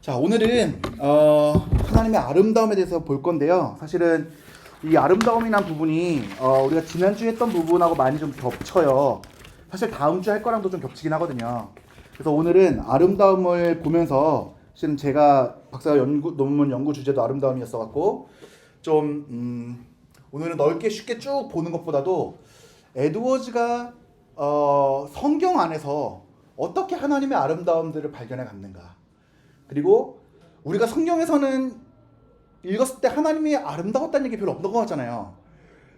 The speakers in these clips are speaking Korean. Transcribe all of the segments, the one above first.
자, 오늘은 하나님의 아름다움에 대해서 볼 건데요. 사실은 이 아름다움이란 부분이 우리가 지난주에 했던 부분하고 많이 좀 겹쳐요. 사실 다음 주에 할 거랑도 좀 겹치긴 하거든요. 그래서 오늘은 아름다움을 보면서 지금 제가 박사 논문 연구 주제도 아름다움이었어 갖고 좀 오늘은 넓게 쉽게 쭉 보는 것보다도 에드워즈가 성경 안에서 어떻게 하나님의 아름다움들을 발견해 갔는가, 그리고 우리가 성경에서는 읽었을 때 하나님이 아름다웠다는 얘기 별로 없는 것 같잖아요.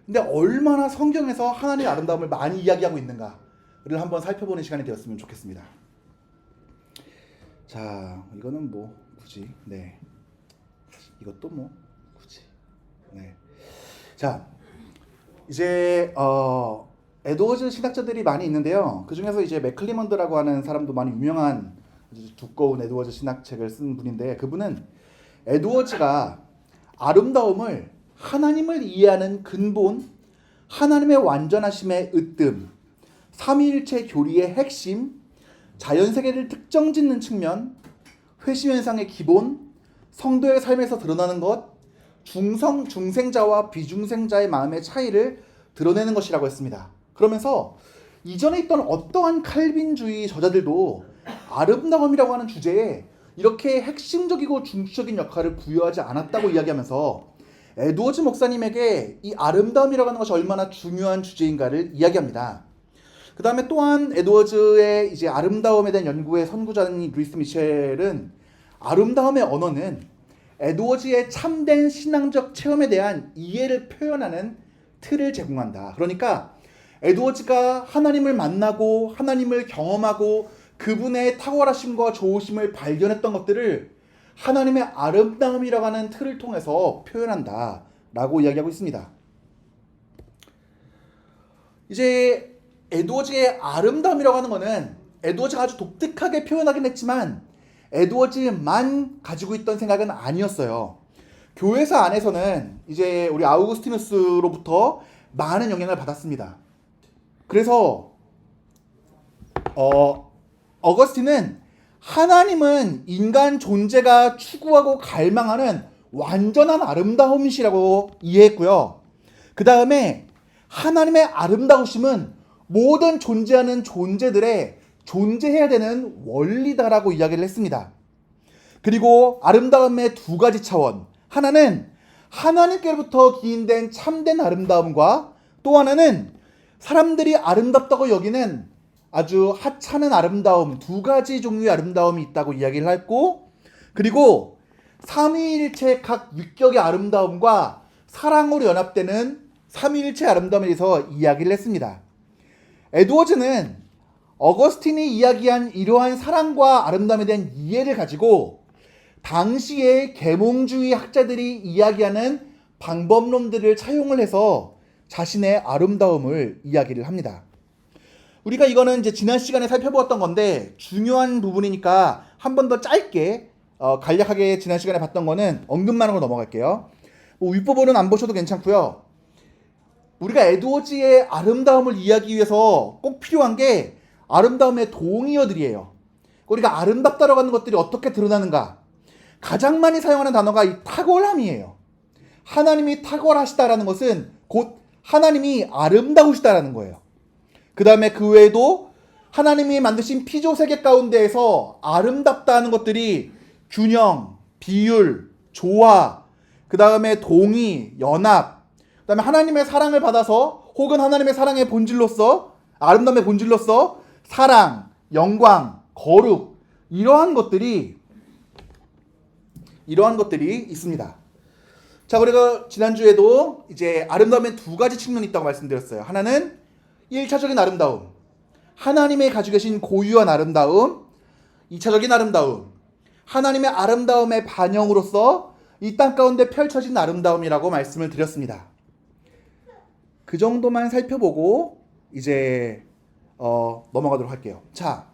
근데 얼마나 성경에서 하나님의 아름다움을 많이 이야기하고 있는가를 한번 살펴보는 시간이 되었으면 좋겠습니다. 자, 이거는 뭐 굳이, 네, 이것도 뭐 굳이, 네. 자, 이제 에드워즈 신학자들이 많이 있는데요. 그 중에서 이제 맥클리먼드라고 하는 사람도 많이 유명한 두꺼운 에드워즈 신학책을 쓴 분인데, 그분은 에드워즈가 아름다움을 하나님을 이해하는 근본, 하나님의 완전하심의 으뜸, 삼위일체 교리의 핵심, 자연세계를 특정짓는 측면, 회심현상의 기본, 성도의 삶에서 드러나는 것, 중생자와 비중생자의 마음의 차이를 드러내는 것이라고 했습니다. 그러면서 이전에 있던 어떠한 칼빈주의 저자들도 아름다움이라고 하는 주제에 이렇게 핵심적이고 중추적인 역할을 부여하지 않았다고 이야기하면서 에드워즈 목사님에게 이 아름다움이라고 하는 것이 얼마나 중요한 주제인가를 이야기합니다. 그 다음에 또한 에드워즈의 이제 아름다움에 대한 연구의 선구자인 루이스 미셸은 아름다움의 언어는 에드워즈의 참된 신앙적 체험에 대한 이해를 표현하는 틀을 제공한다. 그러니까 에드워즈가 하나님을 만나고 하나님을 경험하고 그분의 탁월하심과 좋으심을 발견했던 것들을 하나님의 아름다움이라고 하는 틀을 통해서 표현한다 라고 이야기하고 있습니다. 이제 에드워즈의 아름다움이라고 하는 것은 에드워즈가 아주 독특하게 표현하긴 했지만 에드워즈만 가지고 있던 생각은 아니었어요. 교회사 안에서는 이제 우리 아우구스티누스로부터 많은 영향을 받았습니다. 그래서 어거스틴은 하나님은 인간 존재가 추구하고 갈망하는 완전한 아름다움이시라고 이해했고요. 그 다음에 하나님의 아름다우심은 모든 존재하는 존재들의 존재해야 되는 원리다라고 이야기를 했습니다. 그리고 아름다움의 두 가지 차원, 하나는 하나님께로부터 기인된 참된 아름다움과 또 하나는 사람들이 아름답다고 여기는 아주 하찮은 아름다움, 두 가지 종류의 아름다움이 있다고 이야기를 했고, 그리고 삼위일체 각 위격의 아름다움과 사랑으로 연합되는 삼위일체 아름다움에 대해서 이야기를 했습니다. 에드워즈는 어거스틴이 이야기한 이러한 사랑과 아름다움에 대한 이해를 가지고 당시의 계몽주의 학자들이 이야기하는 방법론들을 차용을 해서 자신의 아름다움을 이야기를 합니다. 우리가 이거는 이제 지난 시간에 살펴보았던 건데 중요한 부분이니까 한 번 더 짧게 간략하게 지난 시간에 봤던 거는 언급만 하고 넘어갈게요. 윗부분은 안 보셔도 괜찮고요. 우리가 에드워즈의 아름다움을 이해하기 위해서 꼭 필요한 게 아름다움의 동의어들이에요. 우리가 아름답다라고 하는 것들이 어떻게 드러나는가? 가장 많이 사용하는 단어가 이 탁월함이에요. 하나님이 탁월하시다라는 것은 곧 하나님이 아름다우시다라는 거예요. 그 다음에 그 외에도 하나님이 만드신 피조 세계 가운데에서 아름답다는 것들이 균형, 비율, 조화, 그 다음에 동의, 연합, 그 다음에 하나님의 사랑을 받아서 혹은 하나님의 사랑의 본질로서, 아름다움의 본질로서 사랑, 영광, 거룩, 이러한 것들이 있습니다. 자, 우리가 지난주에도 이제 아름다움의 두 가지 측면이 있다고 말씀드렸어요. 하나는 1차적인 아름다움, 하나님의 가지고 계신 고유한 아름다움. 2차적인 아름다움, 하나님의 아름다움의 반영으로서 이 땅 가운데 펼쳐진 아름다움이라고 말씀을 드렸습니다. 그 정도만 살펴보고 이제 넘어가도록 할게요. 자,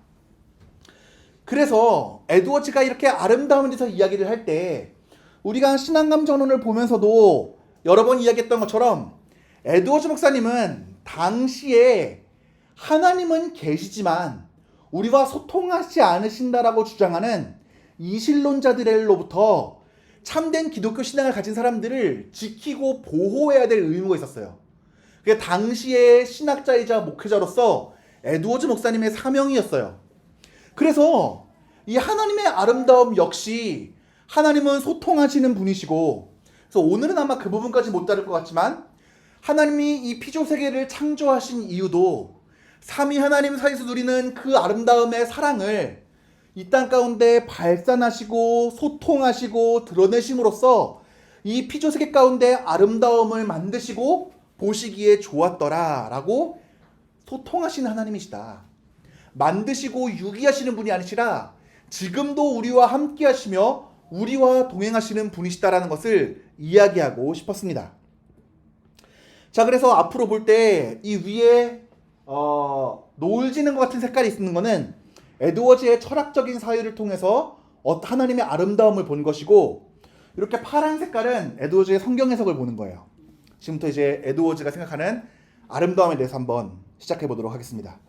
그래서 에드워즈가 이렇게 아름다움에 대해서 이야기를 할 때 우리가 신앙감 전론을 보면서도 여러 번 이야기했던 것처럼 에드워즈 목사님은 당시에 하나님은 계시지만 우리와 소통하지 않으신다라고 주장하는 이신론자들로부터 참된 기독교 신앙을 가진 사람들을 지키고 보호해야 될 의무가 있었어요. 그게 당시의 신학자이자 목회자로서 에드워즈 목사님의 사명이었어요. 그래서 이 하나님의 아름다움 역시 하나님은 소통하시는 분이시고, 그래서 오늘은 아마 그 부분까지 못 다룰 것 같지만 하나님이 이 피조 세계를 창조하신 이유도 삼위 하나님 사이에서 누리는 그 아름다움의 사랑을 이 땅 가운데 발산하시고 소통하시고 드러내심으로써 이 피조 세계 가운데 아름다움을 만드시고 보시기에 좋았더라 라고 소통하시는 하나님이시다. 만드시고 유기하시는 분이 아니시라 지금도 우리와 함께 하시며 우리와 동행하시는 분이시다라는 것을 이야기하고 싶었습니다. 자, 그래서 앞으로 볼 때 이 위에 노을 지는 것 같은 색깔이 있는 거는 에드워즈의 철학적인 사유를 통해서 하나님의 아름다움을 본 것이고, 이렇게 파란 색깔은 에드워즈의 성경 해석을 보는 거예요. 지금부터 이제 에드워즈가 생각하는 아름다움에 대해서 한번 시작해 보도록 하겠습니다.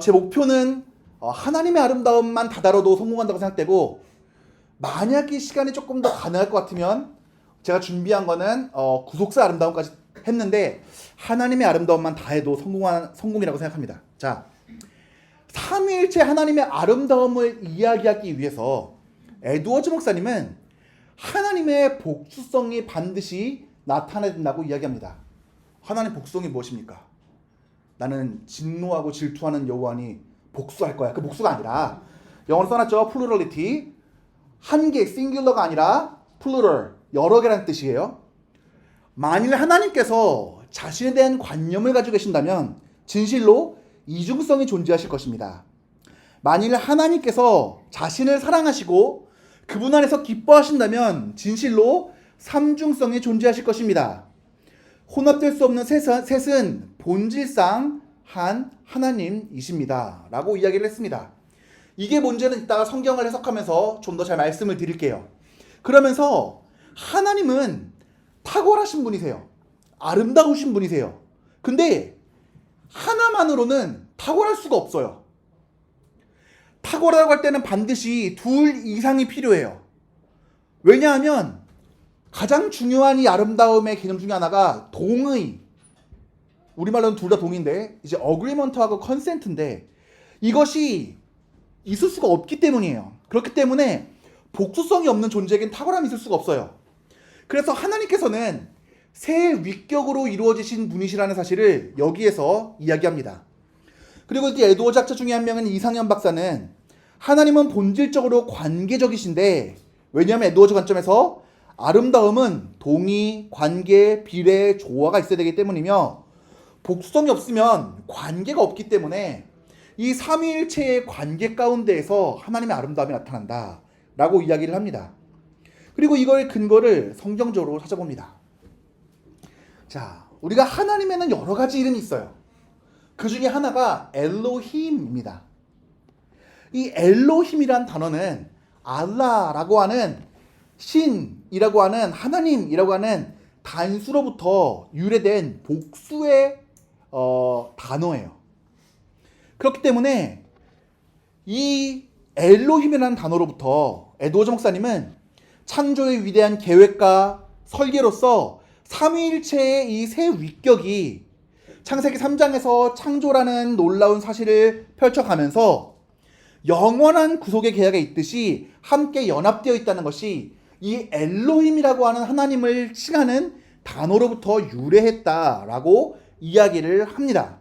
제 목표는 하나님의 아름다움만 다다뤄도 성공한다고 생각되고, 만약에 시간이 조금 더 가능할 것 같으면 제가 준비한 거는 구속사 아름다움까지 했는데 하나님의 아름다움만 다 해도 성공이라고 생각합니다. 자, 삼위일체 하나님의 아름다움을 이야기하기 위해서 에드워즈 목사님은 하나님의 복수성이 반드시 나타나야 된다고 이야기합니다. 하나님 복수성이 무엇입니까? 나는 진노하고 질투하는 여호와니 복수할 거야. 그 복수가 아니라 영어로 써놨죠. 플루럴리티. 한 개, 싱귤러가 아니라 플루럴, 여러 개라는 뜻이에요. 만일 하나님께서 자신에 대한 관념을 가지고 계신다면 진실로 이중성이 존재하실 것입니다. 만일 하나님께서 자신을 사랑하시고 그분 안에서 기뻐하신다면 진실로 삼중성이 존재하실 것입니다. 혼합될 수 없는 셋은 본질상 한 하나님이십니다 라고 이야기를 했습니다. 이게 뭔지는 이따가 성경을 해석하면서 좀 더 잘 말씀을 드릴게요. 그러면서 하나님은 탁월하신 분이세요. 아름다우신 분이세요. 근데 하나만으로는 탁월할 수가 없어요. 탁월하다고 할 때는 반드시 둘 이상이 필요해요. 왜냐하면 가장 중요한 이 아름다움의 개념 중에 하나가 동의, 우리말로는 둘 다 동의인데 이제 어그리먼트하고 컨센트인데 이것이 있을 수가 없기 때문이에요. 그렇기 때문에 복수성이 없는 존재에겐 탁월함이 있을 수가 없어요. 그래서 하나님께서는 새 위격으로 이루어지신 분이시라는 사실을 여기에서 이야기합니다. 그리고 이제 에드워즈 학자 중에 한 명은 이상현 박사는 하나님은 본질적으로 관계적이신데, 왜냐하면 에드워즈 관점에서 아름다움은 동의, 관계, 비례, 조화가 있어야 되기 때문이며 복수성이 없으면 관계가 없기 때문에 이 삼위일체의 관계 가운데에서 하나님의 아름다움이 나타난다 라고 이야기를 합니다. 그리고 이걸 근거를 성경적으로 찾아봅니다. 자, 우리가 하나님에는 여러 가지 이름이 있어요. 그 중에 하나가 엘로힘입니다. 이 엘로힘이란 단어는 알라라고 하는 신이라고 하는 하나님이라고 하는 단수로부터 유래된 복수의 단어예요. 그렇기 때문에 이 엘로힘이라는 단어로부터 에드워즈 목사님은 창조의 위대한 계획과 설계로서 삼위일체의 이 새 위격이 창세기 3장에서 창조라는 놀라운 사실을 펼쳐가면서 영원한 구속의 계약에 있듯이 함께 연합되어 있다는 것이 이 엘로힘이라고 하는 하나님을 칭하는 단어로부터 유래했다라고 이야기를 합니다.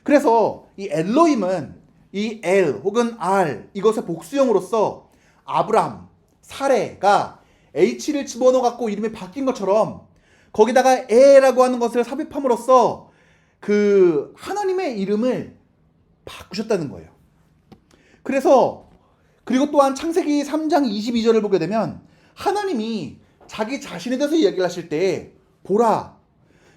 그래서 이 엘로힘은 이 엘 혹은 알 이것의 복수형으로서 아브람, 사레가 H를 집어넣어 갖고 이름이 바뀐 것처럼 거기다가 에라고 하는 것을 삽입함으로써 그 하나님의 이름을 바꾸셨다는 거예요. 그래서 그리고 또한 창세기 3장 22절을 보게 되면 하나님이 자기 자신에 대해서 이야기를 하실 때 보라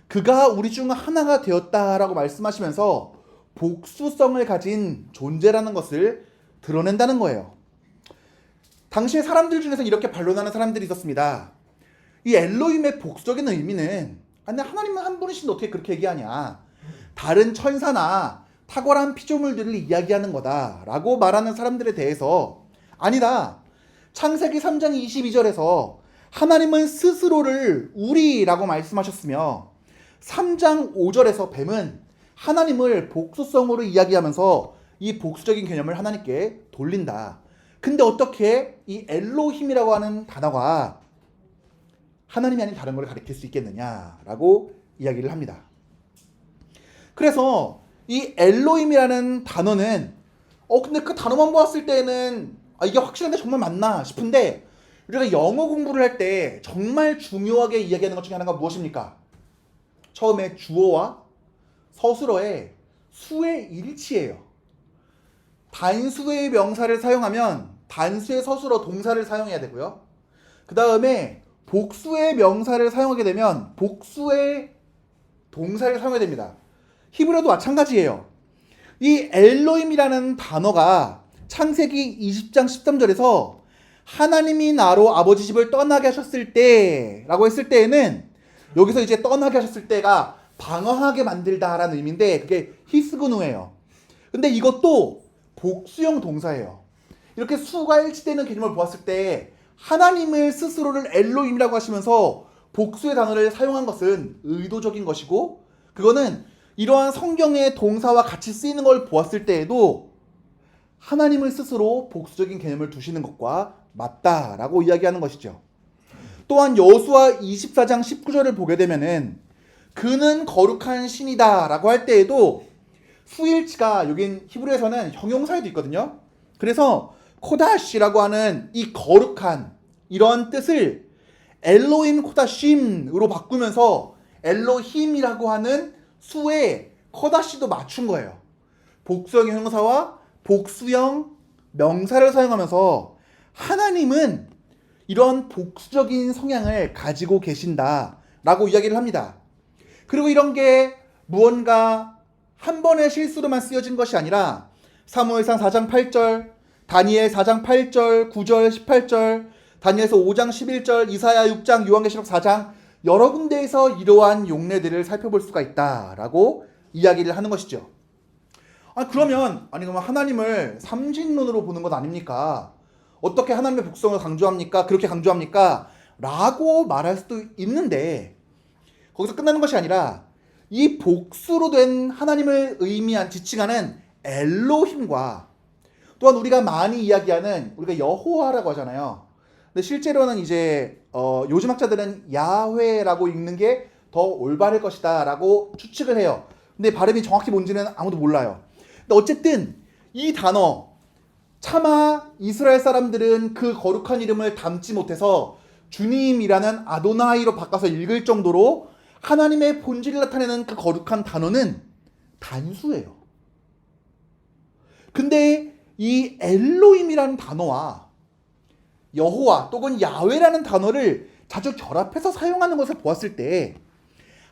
그가 우리 중 하나가 되었다라고 말씀하시면서 복수성을 가진 존재라는 것을 드러낸다는 거예요. 당시의 사람들 중에서 이렇게 반론하는 사람들이 있었습니다. 이 엘로힘의 복수적인 의미는 아니 하나님은 한 분이신데 어떻게 그렇게 얘기하냐, 다른 천사나 탁월한 피조물들을 이야기하는 거다라고 말하는 사람들에 대해서 아니다. 창세기 3장 22절에서 하나님은 스스로를 우리라고 말씀하셨으며 3장 5절에서 뱀은 하나님을 복수성으로 이야기하면서 이 복수적인 개념을 하나님께 돌린다. 근데 어떻게 이 엘로힘이라고 하는 단어가 하나님이 아닌 다른 걸 가리킬 수 있겠느냐라고 이야기를 합니다. 그래서 이 엘로힘이라는 단어는 근데 그 단어만 보았을 때는 이게 확실한데 정말 맞나 싶은데, 우리가 영어 공부를 할 때 정말 중요하게 이야기하는 것 중에 하나가 무엇입니까? 처음에 주어와 서술어의 수의 일치예요. 단수의 명사를 사용하면 단수의 서술어 동사를 사용해야 되고요. 그 다음에 복수의 명사를 사용하게 되면 복수의 동사를 사용해야 됩니다. 히브리어도 마찬가지예요. 이 엘로힘이라는 단어가 창세기 20장 13절에서 하나님이 나로 아버지 집을 떠나게 하셨을 때 라고 했을 때에는, 여기서 이제 떠나게 하셨을 때가 방황하게 만들다라는 의미인데 그게 히스그누예요. 근데 이것도 복수형 동사예요. 이렇게 수가 일치되는 개념을 보았을 때 하나님을 스스로를 엘로힘이라고 하시면서 복수의 단어를 사용한 것은 의도적인 것이고, 그거는 이러한 성경의 동사와 같이 쓰이는 걸 보았을 때에도 하나님을 스스로 복수적인 개념을 두시는 것과 맞다라고 이야기하는 것이죠. 또한 여호수아 24장 19절을 보게 되면은 그는 거룩한 신이다 라고 할 때에도 수일치가 여긴 히브리에서는 형용사에도 있거든요. 그래서 코다시라고 하는 이 거룩한 이런 뜻을 엘로힘 코다심으로 바꾸면서 엘로힘이라고 하는 수에 코다시도 맞춘 거예요. 복수형 형용사와 복수형 명사를 사용하면서 하나님은 이런 복수적인 성향을 가지고 계신다라고 이야기를 합니다. 그리고 이런 게 무언가 한 번의 실수로만 쓰여진 것이 아니라 사무엘상 4장 8절, 다니엘 4장 8절, 9절, 18절, 다니엘서 5장 11절, 이사야 6장, 요한계시록 4장 여러 군데에서 이러한 용례들을 살펴볼 수가 있다라고 이야기를 하는 것이죠. 그러면 하나님을 삼신론으로 보는 것 아닙니까? 어떻게 하나님의 복성을 강조합니까? 그렇게 강조합니까? 라고 말할 수도 있는데, 거기서 끝나는 것이 아니라 이 복수로 된 하나님을 의미한 지칭하는 엘로힘과 또한 우리가 많이 이야기하는 우리가 여호와라고 하잖아요. 근데 실제로는 이제 요즘 학자들은 야훼라고 읽는 게 더 올바를 것이다 라고 추측을 해요. 근데 발음이 정확히 뭔지는 아무도 몰라요. 근데 어쨌든 이 단어, 차마 이스라엘 사람들은 그 거룩한 이름을 담지 못해서 주님이라는 아도나이로 바꿔서 읽을 정도로 하나님의 본질을 나타내는 그 거룩한 단어는 단수예요. 근데 이 엘로힘이라는 단어와 여호와 또는 야훼라는 단어를 자주 결합해서 사용하는 것을 보았을 때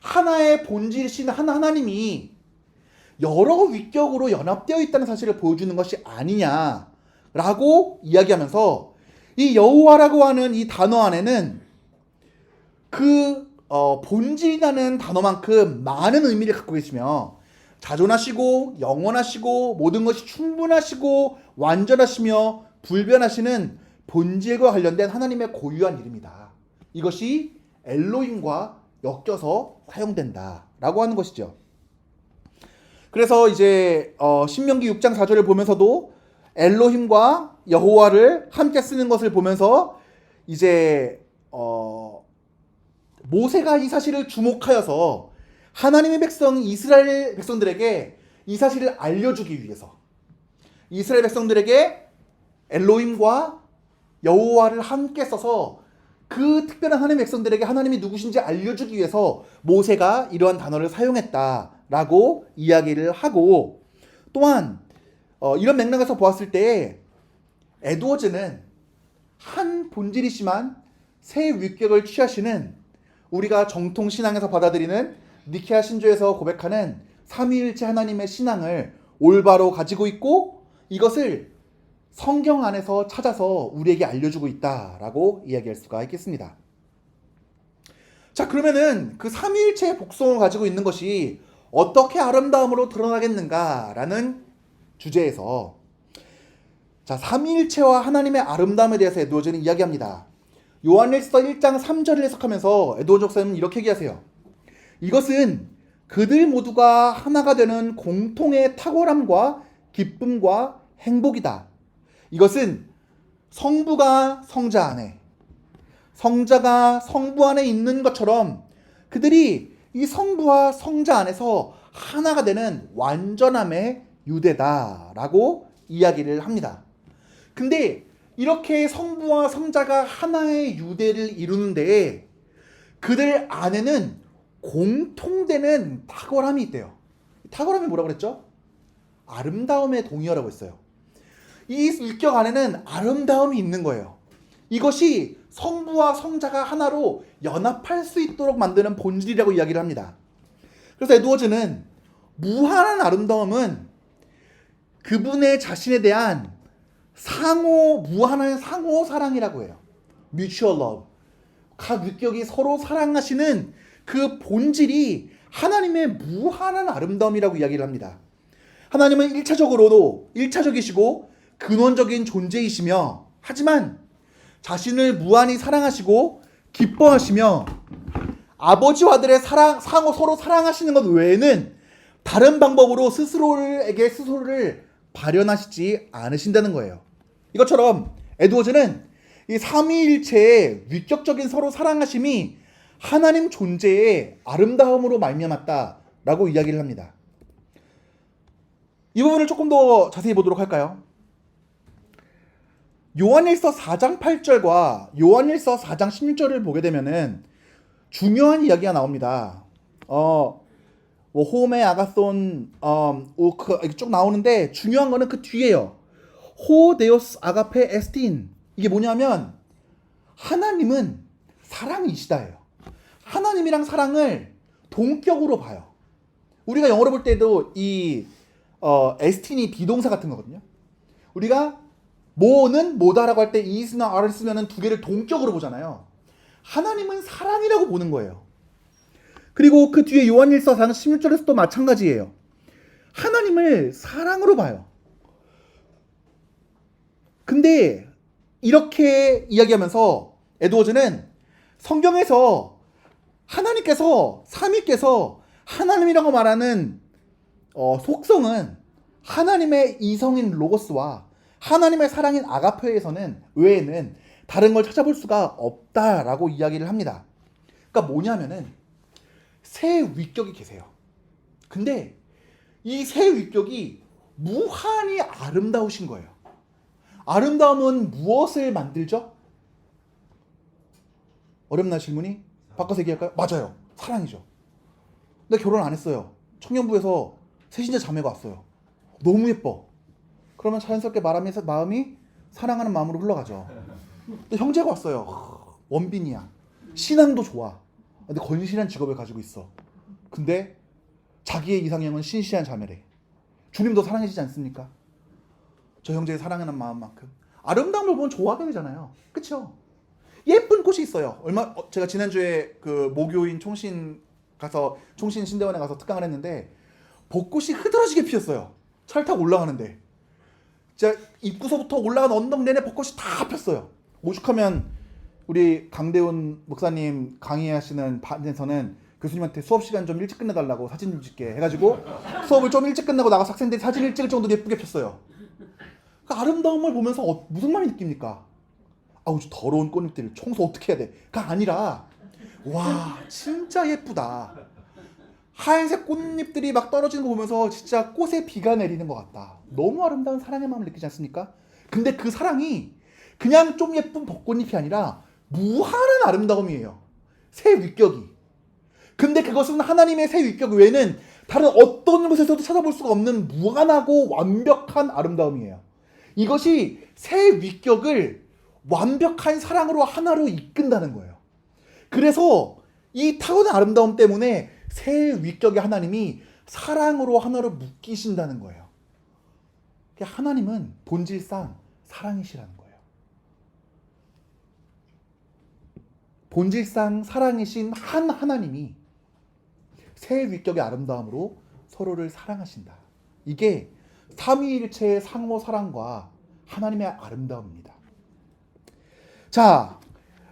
하나의 본질이신 하나님이 여러 위격으로 연합되어 있다는 사실을 보여주는 것이 아니냐라고 이야기하면서 이 여호와라고 하는 이 단어 안에는 그 본질이라는 단어만큼 많은 의미를 갖고 계시며 자존하시고 영원하시고 모든 것이 충분하시고 완전하시며 불변하시는 본질과 관련된 하나님의 고유한 이름이다. 이것이 엘로힘과 엮여서 사용된다라고 하는 것이죠. 그래서 이제 신명기 6장 4절을 보면서도 엘로힘과 여호와를 함께 쓰는 것을 보면서 이제 모세가 이 사실을 주목하여서 하나님의 백성 이스라엘 백성들에게 이 사실을 알려주기 위해서 이스라엘 백성들에게 엘로힘과 여호와를 함께 써서 그 특별한 하나님의 백성들에게 하나님이 누구신지 알려주기 위해서 모세가 이러한 단어를 사용했다라고 이야기를 하고, 또한 이런 맥락에서 보았을 때 에드워즈는 한 본질이지만 새 위격을 취하시는 우리가 정통 신앙에서 받아들이는 니케아 신조에서 고백하는 삼위일체 하나님의 신앙을 올바로 가지고 있고 이것을 성경 안에서 찾아서 우리에게 알려주고 있다라고 이야기할 수가 있겠습니다. 자, 그러면은 그 삼위일체의 복성을 가지고 있는 것이 어떻게 아름다움으로 드러나겠는가라는 주제에서 자, 삼위일체와 하나님의 아름다움에 대해서 에드워즈는 이야기합니다. 요한일서 1장 3절을 해석하면서 에드워즈 목사님은 이렇게 얘기하세요. 이것은 그들 모두가 하나가 되는 공통의 탁월함과 기쁨과 행복이다. 이것은 성부가 성자 안에, 성자가 성부 안에 있는 것처럼 그들이 이 성부와 성자 안에서 하나가 되는 완전함의 유대다라고 이야기를 합니다. 근데 이렇게 성부와 성자가 하나의 유대를 이루는데 그들 안에는 공통되는 탁월함이 있대요. 탁월함이 뭐라고 그랬죠? 아름다움의 동의어라고 했어요. 이 율격 안에는 아름다움이 있는 거예요. 이것이 성부와 성자가 하나로 연합할 수 있도록 만드는 본질이라고 이야기를 합니다. 그래서 에드워즈는 무한한 아름다움은 그분의 자신에 대한 무한한 상호 사랑이라고 해요. mutual love. 각 율격이 서로 사랑하시는 그 본질이 하나님의 무한한 아름다움이라고 이야기를 합니다. 하나님은 1차적이시고 근원적인 존재이시며 하지만 자신을 무한히 사랑하시고 기뻐하시며 아버지와 아들의 서로 사랑하시는 것 외에는 다른 방법으로 스스로를 발현하시지 않으신다는 거예요. 이것처럼 에드워즈는 이 삼위일체의 위격적인 서로 사랑하심이 하나님 존재의 아름다움으로 말미암았다라고 이야기를 합니다. 이 부분을 조금 더 자세히 보도록 할까요? 요한일서 4장 8절과 요한일서 4장 16절을 보게 되면은 중요한 이야기가 나옵니다. 호메 아가손 쭉 나오는데 중요한 거는 그 뒤에요. 호 데오스 아가페 에스틴. 이게 뭐냐면 하나님은 사랑이시다예요. 하나님이랑 사랑을 동격으로 봐요. 우리가 영어로 볼 때도 이 에스틴이 비동사 같은 거거든요. 우리가 뭐는 뭐다라고 할 때 is나 are를 쓰면은 두 개를 동격으로 보잖아요. 하나님은 사랑이라고 보는 거예요. 그리고 그 뒤에 요한일서 4장 16절에서도 마찬가지예요. 하나님을 사랑으로 봐요. 근데 이렇게 이야기하면서 에드워즈는 성경에서 하나님께서 삼위께서 하나님이라고 말하는 속성은 하나님의 이성인 로고스와 하나님의 사랑인 아가페에서는 외에는 다른 걸 찾아볼 수가 없다라고 이야기를 합니다. 그러니까 뭐냐면은 세 위격이 계세요. 근데 이 세 위격이 무한히 아름다우신 거예요. 아름다움은 무엇을 만들죠? 어렵나 질문이? 바꿔서 얘기할까요? 맞아요. 사랑이죠. 근데 결혼 안 했어요. 청년부에서 세신자 자매가 왔어요. 너무 예뻐. 그러면 자연스럽게 마음이 사랑하는 마음으로 흘러가죠. 근데 형제가 왔어요. 원빈이야. 신앙도 좋아. 근데 건실한 직업을 가지고 있어. 근데 자기의 이상형은 신실한 자매래. 주님도 사랑해지지 않습니까? 저 형제의 사랑하는 마음만큼. 아름다움을 보면 좋아하게 되잖아요. 그쵸? 예쁜 꽃이 있어요. 제가 지난주에 그 모교인 총신 신대원에 가서 특강을 했는데 벚꽃이 흐드러지게 피었어요. 차를 타고 올라가는데. 진짜 입구서부터 올라가는 언덕 내내 벚꽃이 다 폈어요. 오죽하면 우리 강대훈 목사님 강의하시는 반에서는 교수님한테 수업 시간 좀 일찍 끝내달라고 사진 좀 찍게 해가지고 수업을 좀 일찍 끝내고 나가서 학생들이 사진을 찍을 정도로 예쁘게 폈어요. 그 아름다움을 보면서 무슨 마음이 느낍니까? 아우 더러운 꽃잎들 청소 어떻게 해야 돼? 가 아니라 와 진짜 예쁘다. 하얀색 꽃잎들이 막 떨어지는 거 보면서 진짜 꽃에 비가 내리는 것 같다. 너무 아름다운 사랑의 마음을 느끼지 않습니까? 근데 그 사랑이 그냥 좀 예쁜 벚꽃잎이 아니라 무한한 아름다움이에요. 새 위격이. 근데 그것은 하나님의 새 위격 외에는 다른 어떤 곳에서도 찾아볼 수가 없는 무한하고 완벽한 아름다움이에요. 이것이 새 위격을 완벽한 사랑으로 하나로 이끈다는 거예요. 그래서 이 타고난 아름다움 때문에 새 위격의 하나님이 사랑으로 하나로 묶이신다는 거예요. 하나님은 본질상 사랑이시라는 거예요. 본질상 사랑이신 한 하나님이 새 위격의 아름다움으로 서로를 사랑하신다. 이게 삼위일체의 상호 사랑과 하나님의 아름다움입니다. 자,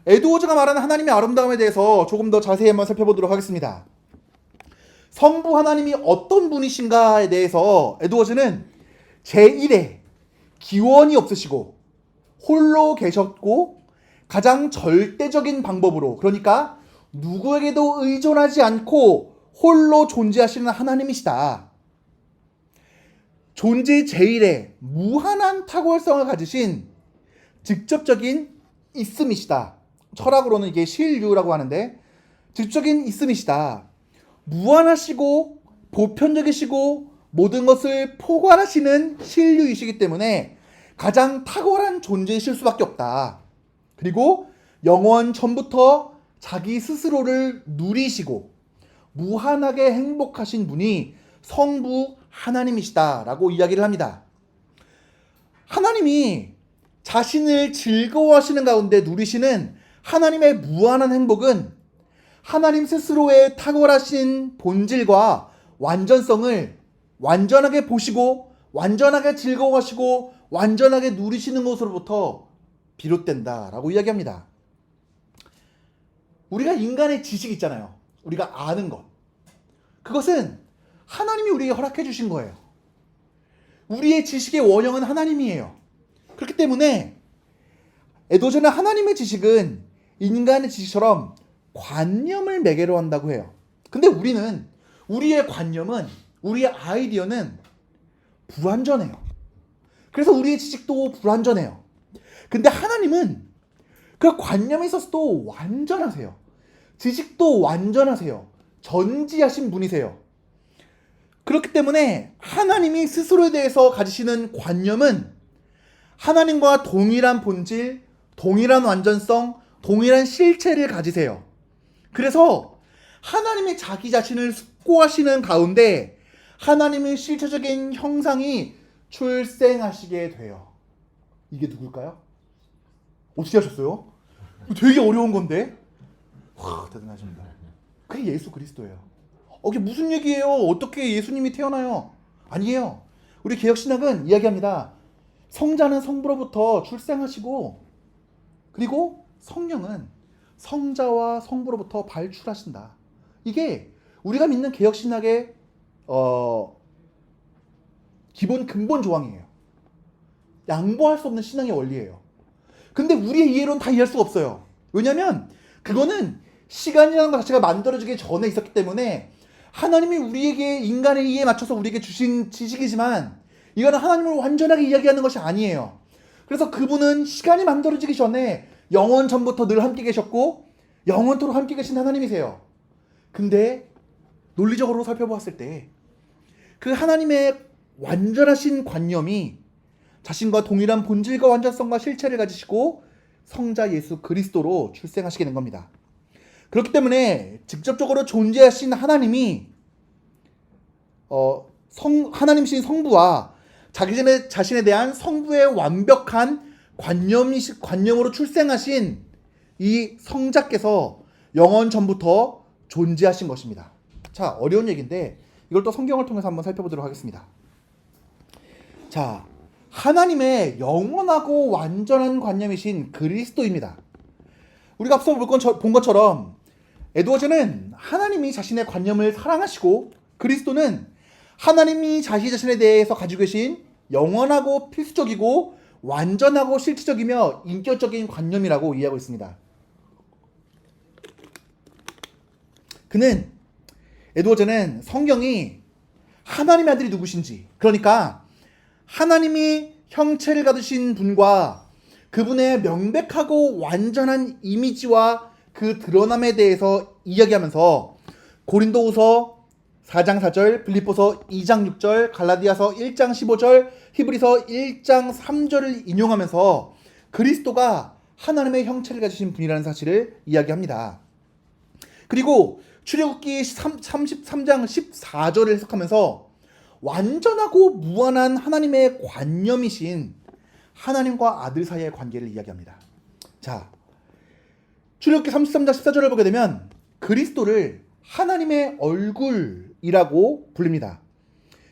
에드워즈가 말하는 하나님의 아름다움에 대해서 조금 더 자세히 한번 살펴보도록 하겠습니다. 성부 하나님이 어떤 분이신가에 대해서 에드워즈는 제1의 기원이 없으시고 홀로 계셨고 가장 절대적인 방법으로, 그러니까 누구에게도 의존하지 않고 홀로 존재하시는 하나님이시다. 존재 제1의 무한한 탁월성을 가지신 직접적인 있음이시다. 철학으로는 이게 실유라고 하는데 직접적인 있음이시다. 무한하시고 보편적이시고 모든 것을 포괄하시는 실유이시기 때문에 가장 탁월한 존재이실 수밖에 없다. 그리고 영원 전부터 자기 스스로를 누리시고 무한하게 행복하신 분이 성부 하나님이시다라고 이야기를 합니다. 하나님이 자신을 즐거워하시는 가운데 누리시는 하나님의 무한한 행복은 하나님 스스로의 탁월하신 본질과 완전성을 완전하게 보시고 완전하게 즐거워하시고 완전하게 누리시는 것으로부터 비롯된다라고 이야기합니다. 우리가 인간의 지식 있잖아요. 우리가 아는 것. 그것은 하나님이 우리에게 허락해 주신 거예요. 우리의 지식의 원형은 하나님이에요. 그렇기 때문에 에드워즈는 하나님의 지식은 인간의 지식처럼 관념을 매개로 한다고 해요. 근데 우리는 우리의 관념은, 우리의 아이디어는 불완전해요. 그래서 우리의 지식도 불완전해요. 근데 하나님은 그 관념에 있어서도 완전하세요. 지식도 완전하세요. 전지하신 분이세요. 그렇기 때문에 하나님이 스스로에 대해서 가지시는 관념은 하나님과 동일한 본질, 동일한 완전성, 동일한 실체를 가지세요. 그래서 하나님이 자기 자신을 숙고하시는 가운데 하나님의 실체적인 형상이 출생하시게 돼요. 이게 누굴까요? 어떻게 하셨어요? 되게 어려운 건데. 와, 대단하십니다. 그게 예수 그리스도예요. 이게 무슨 얘기예요? 어떻게 예수님이 태어나요? 아니에요. 우리 개혁신학은 이야기합니다. 성자는 성부로부터 출생하시고 그리고 성령은 성자와 성부로부터 발출하신다. 이게 우리가 믿는 개혁신학의 기본 근본 조항이에요. 양보할 수 없는 신앙의 원리예요. 근데 우리의 이해로는 다 이해할 수가 없어요. 왜냐하면 그거는 시간이라는 것 자체가 만들어지기 전에 있었기 때문에 하나님이 우리에게 인간의 이해에 맞춰서 우리에게 주신 지식이지만 이거는 하나님을 완전하게 이야기하는 것이 아니에요. 그래서 그분은 시간이 만들어지기 전에 영원 전부터 늘 함께 계셨고 영원토록 함께 계신 하나님이세요. 근데 논리적으로 살펴보았을 때 그 하나님의 완전하신 관념이 자신과 동일한 본질과 완전성과 실체를 가지시고 성자 예수 그리스도로 출생하시게 된 겁니다. 그렇기 때문에 직접적으로 존재하신 하나님이 하나님이신 성부와 자신에 대한 성부의 완벽한 관념으로 출생하신 이 성자께서 영원 전부터 존재하신 것입니다. 자, 어려운 얘기인데 이걸 또 성경을 통해서 한번 살펴보도록 하겠습니다. 자, 하나님의 영원하고 완전한 관념이신 그리스도입니다. 우리가 앞서 본 것처럼 에드워즈는 하나님이 자신의 관념을 사랑하시고 그리스도는 하나님이 자신 자신에 대해서 가지고 계신 영원하고 필수적이고 완전하고 실질적이며 인격적인 관념이라고 이해하고 있습니다. 에드워즈는 성경이 하나님의 아들이 누구신지, 그러니까 하나님이 형체를 가지신 분과 그분의 명백하고 완전한 이미지와 그 드러남에 대해서 이야기하면서 고린도후서 4장 4절, 빌립보서 2장 6절, 갈라디아서 1장 15절, 히브리서 1장 3절을 인용하면서 그리스도가 하나님의 형체를 가지신 분이라는 사실을 이야기합니다. 그리고 출애굽기 33장 14절을 해석하면서 완전하고 무한한 하나님의 관념이신 하나님과 아들 사이의 관계를 이야기합니다. 자, 출애굽기 33장 14절을 보게 되면 그리스도를 하나님의 얼굴이라고 부릅니다.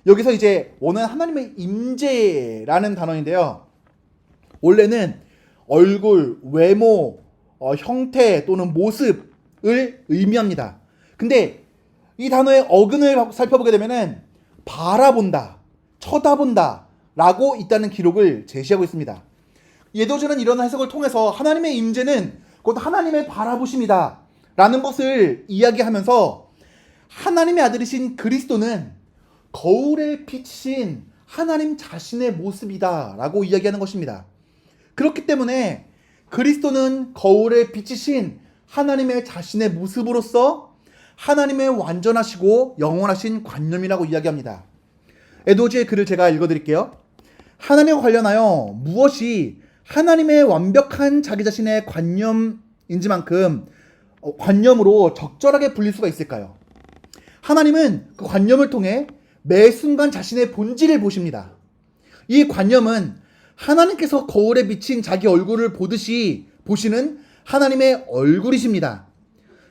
여기서 이제 원은 하나님의 임재라는 단어인데요. 원래는 얼굴, 외모, 형태 또는 모습을 의미합니다. 근데 이 단어의 어근을 살펴보게 되면은 바라본다, 쳐다본다 라고 있다는 기록을 제시하고 있습니다. 예도주는 이런 해석을 통해서 하나님의 임재는 곧 하나님의 바라보심이다 라는 것을 이야기하면서 하나님의 아들이신 그리스도는 거울에 비친 하나님 자신의 모습이다 라고 이야기하는 것입니다. 그렇기 때문에 그리스도는 거울에 비치신 하나님의 자신의 모습으로서 하나님의 완전하시고 영원하신 관념이라고 이야기합니다. 에드워즈의 글을 제가 읽어드릴게요. 하나님과 관련하여 무엇이 하나님의 완벽한 자기 자신의 관념인지만큼 관념으로 적절하게 불릴 수가 있을까요? 하나님은 그 관념을 통해 매 순간 자신의 본질을 보십니다. 이 관념은 하나님께서 거울에 비친 자기 얼굴을 보듯이 보시는 하나님의 얼굴이십니다.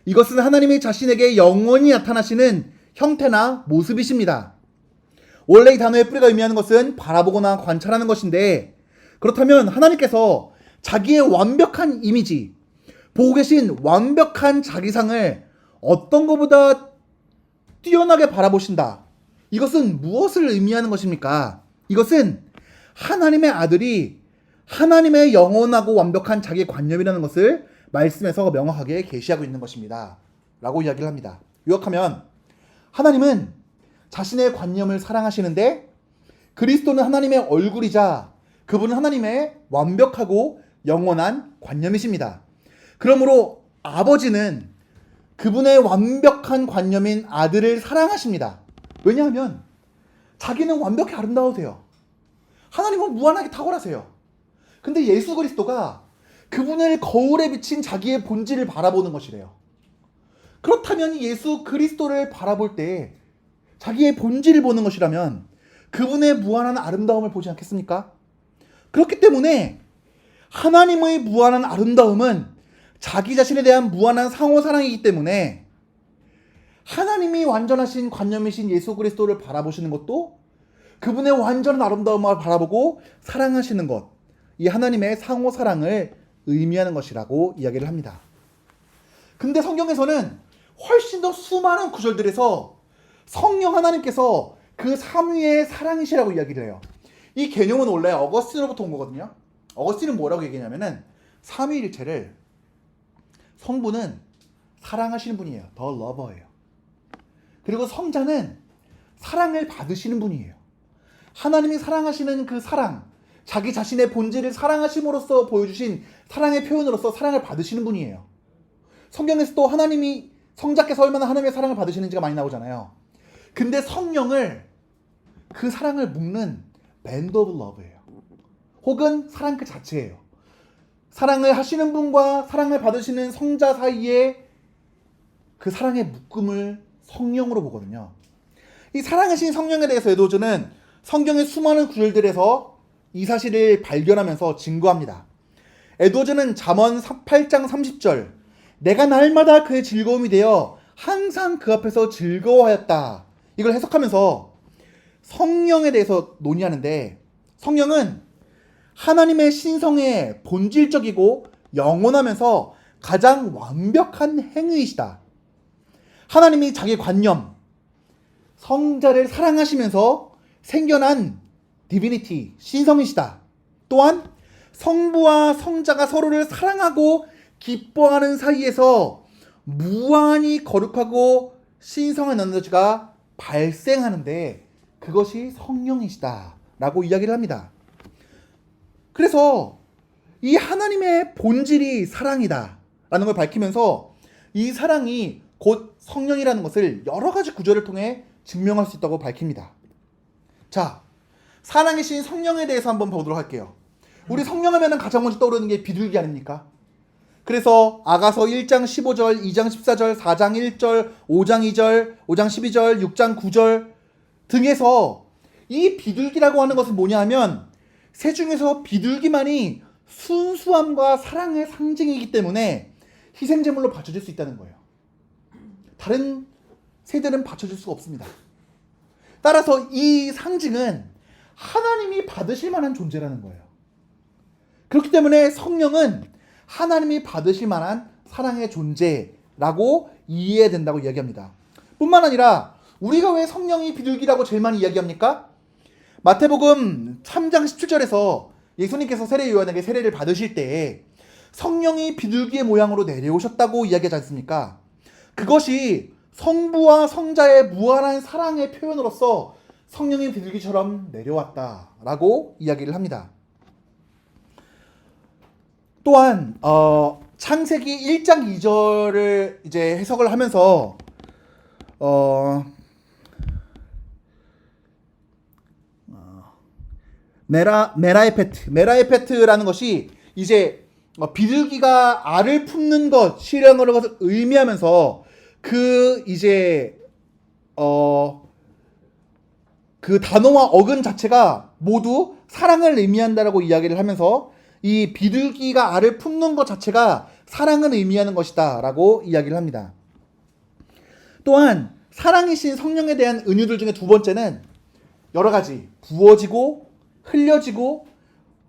이것은 하나님이 자신에게 영원히 나타나시는 형태나 모습이십니다. 원래 이 단어의 뿌리가 의미하는 것은 바라보거나 관찰하는 것인데, 그렇다면 하나님께서 자기의 완벽한 이미지, 보고 계신 완벽한 자기상을 어떤 것보다 뛰어나게 바라보신다. 이것은 무엇을 의미하는 것입니까? 이것은 하나님의 아들이 하나님의 영원하고 완벽한 자기 관념이라는 것을 말씀에서 명확하게 계시하고 있는 것입니다. 라고 이야기를 합니다. 요약하면 하나님은 자신의 관념을 사랑하시는데 그리스도는 하나님의 얼굴이자 그분은 하나님의 완벽하고 영원한 관념이십니다. 그러므로 아버지는 그분의 완벽한 관념인 아들을 사랑하십니다. 왜냐하면 자기는 완벽히 아름다우세요. 하나님은 무한하게 탁월하세요. 근데 예수 그리스도가 그분을 거울에 비친 자기의 본질을 바라보는 것이래요. 그렇다면 예수 그리스도를 바라볼 때 자기의 본질을 보는 것이라면 그분의 무한한 아름다움을 보지 않겠습니까? 그렇기 때문에 하나님의 무한한 아름다움은 자기 자신에 대한 무한한 상호 사랑이기 때문에 하나님이 완전하신 관념이신 예수 그리스도를 바라보시는 것도 그분의 완전한 아름다움을 바라보고 사랑하시는 것, 이 하나님의 상호 사랑을 의미하는 것이라고 이야기를 합니다. 근데 성경에서는 훨씬 더 수많은 구절들에서 성령 하나님께서 그 삼위의 사랑이시라고 이야기를 해요. 이 개념은 원래 어거스틴으로부터 온 거거든요. 어거스틴은 뭐라고 얘기하냐면은 삼위일체를 성부는 사랑하시는 분이에요. 더 러버예요. 그리고 성자는 사랑을 받으시는 분이에요. 하나님이 사랑하시는 그 사랑, 자기 자신의 본질을 사랑하심으로써 보여주신 사랑의 표현으로서 사랑을 받으시는 분이에요. 성경에서 또 하나님이 성자께서 얼마나 하나님의 사랑을 받으시는지가 많이 나오잖아요. 근데 성령을 그 사랑을 묶는 밴드 오브 러브예요. 혹은 사랑 그 자체예요. 사랑을 하시는 분과 사랑을 받으시는 성자 사이에 그 사랑의 묶음을 성령으로 보거든요. 이 사랑하신 성령에 대해서 에드워즈는 성경의 수많은 구절들에서 이 사실을 발견하면서 증거합니다. 에드워즈는 잠언 8장 30절 내가 날마다 그의 즐거움이 되어 항상 그 앞에서 즐거워하였다. 이걸 해석하면서 성령에 대해서 논의하는데 성령은 하나님의 신성의 본질적이고 영원하면서 가장 완벽한 행위이시다. 하나님이 자기 관념, 성자를 사랑하시면서 생겨난 디비니티, 신성이시다. 또한 성부와 성자가 서로를 사랑하고 기뻐하는 사이에서 무한히 거룩하고 신성한 에너지가 발생하는데 그것이 성령이시다 라고 이야기를 합니다. 그래서 이 하나님의 본질이 사랑이다 라는 걸 밝히면서 이 사랑이 곧 성령이라는 것을 여러 가지 구절을 통해 증명할 수 있다고 밝힙니다. 자, 사랑이신 성령에 대해서 한번 보도록 할게요. 우리 성령 하면 가장 먼저 떠오르는 게 비둘기 아닙니까? 그래서 아가서 1장 15절, 2장 14절, 4장 1절, 5장 2절, 5장 12절, 6장 9절 등에서 이 비둘기라고 하는 것은 뭐냐 하면 새 중에서 비둘기만이 순수함과 사랑의 상징이기 때문에 희생제물로 바쳐질 수 있다는 거예요. 다른 새들은 바쳐질 수가 없습니다. 따라서 이 상징은 하나님이 받으실 만한 존재라는 거예요. 그렇기 때문에 성령은 하나님이 받으실 만한 사랑의 존재라고 이해해야 된다고 이야기합니다. 뿐만 아니라 우리가 왜 성령이 비둘기라고 제일 많이 이야기합니까? 마태복음 3장 17절에서 예수님께서 세례 요한에게 세례를 받으실 때 성령이 비둘기의 모양으로 내려오셨다고 이야기하지 않습니까? 그것이 성부와 성자의 무한한 사랑의 표현으로서 성령이 비둘기처럼 내려왔다라고 이야기를 합니다. 또한 창세기 1장 2절을 이제 해석을 하면서 메라에페트라는 것이 이제 비둘기가 알을 품는 것, 실행하는 것을 의미하면서 그 이제 그 단어와 어근 자체가 모두 사랑을 의미한다라고 이야기를 하면서 이 비둘기가 알을 품는 것 자체가 사랑을 의미하는 것이다 라고 이야기를 합니다. 또한 사랑이신 성령에 대한 은유들 중에 두 번째는 여러 가지 부어지고 흘려지고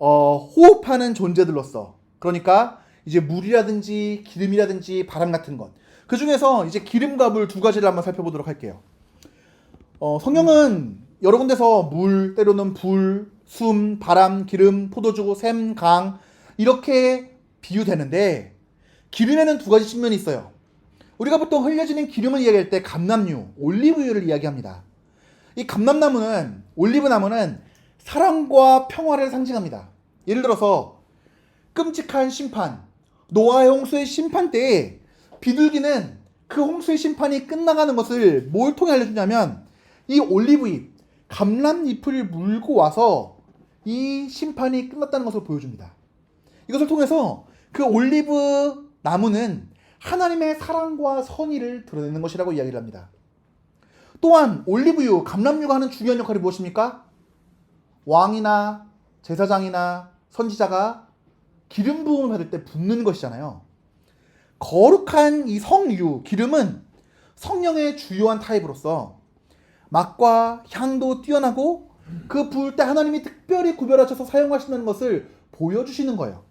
호흡하는 존재들로서, 그러니까 이제 물이라든지 기름이라든지 바람 같은 것, 그 중에서 이제 기름과 물 두 가지를 한번 살펴보도록 할게요. 성령은 여러 군데서 물, 때로는 불, 숨, 바람, 기름, 포도주, 샘, 강 이렇게 비유되는데, 기름에는 두 가지 측면이 있어요. 우리가 보통 흘려지는 기름을 이야기할 때 감람류, 올리브유를 이야기합니다. 이 감람나무는, 올리브나무는 사랑과 평화를 상징합니다. 예를 들어서 끔찍한 심판, 노아의 홍수의 심판 때에 비둘기는 그 홍수의 심판이 끝나가는 것을 뭘 통해 알려주냐면 이 올리브잎, 감람잎을 물고 와서 이 심판이 끝났다는 것을 보여줍니다. 이것을 통해서 그 올리브 나무는 하나님의 사랑과 선의를 드러내는 것이라고 이야기를 합니다. 또한 올리브유, 감람유가 하는 중요한 역할이 무엇입니까? 왕이나 제사장이나 선지자가 기름 부음을 받을 때 붓는 것이잖아요. 거룩한 이 성유, 기름은 성령의 주요한 타입으로서 맛과 향도 뛰어나고 그 부을 때 하나님이 특별히 구별하셔서 사용하신다는 것을 보여주시는 거예요.